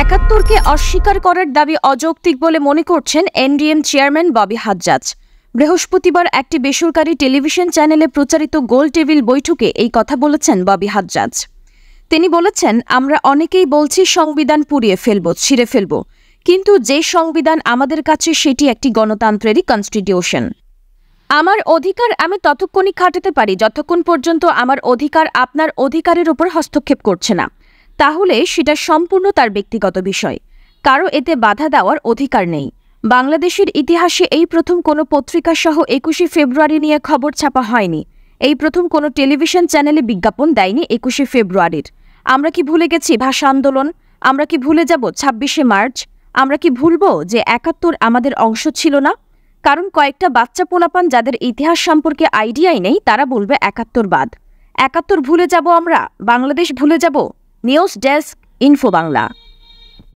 একাত্তরকে অস্বীকার করার দাবি অযৌক্তিক বলে মনে করছেন এনডিএম চেয়ারম্যান ববি হাজ্জাজ। বৃহস্পতিবার একটি বেসরকারি টেলিভিশন চ্যানেলে প্রচারিত গোল টেবিল বৈঠকে এই কথা বলেছেন ববি হাজ্জাজ। তিনি বলেছেন, আমরা অনেকেই বলছি সংবিধান পুড়িয়ে ফেলব, ছিঁড়ে ফেলব, কিন্তু যে সংবিধান আমাদের কাছে সেটি একটি গণতন্ত্রেরই কনস্টিটিউশন। আমার অধিকার আমি ততক্ষণই খাটাতে পারি যতক্ষণ পর্যন্ত আমার অধিকার আপনার অধিকারের উপর হস্তক্ষেপ করছে না। তাহলে সেটা সম্পূর্ণ তার ব্যক্তিগত বিষয়, কারো এতে বাধা দেওয়ার অধিকার নেই। বাংলাদেশের ইতিহাসে এই প্রথম কোনো পত্রিকা সহ ২১শে ফেব্রুয়ারি নিয়ে খবর ছাপা হয়নি। এই প্রথম কোনো টেলিভিশন চ্যানেলে বিজ্ঞাপন দেয়নি ২১শে ফেব্রুয়ারির। আমরা কি ভুলে গেছি ভাষা আন্দোলন? আমরা কি ভুলে যাব ২৬শে মার্চ? আমরা কি ভুলব যে ৭১ আমাদের অংশ ছিল না? কারণ কয়েকটা বাচ্চা পোলাপান যাদের ইতিহাস সম্পর্কে আইডিয়াই নেই, তারা বলবে ৭১ বাদ। ৭১ ভুলে যাব আমরা? বাংলাদেশ ভুলে যাব? News desk, info Bangla.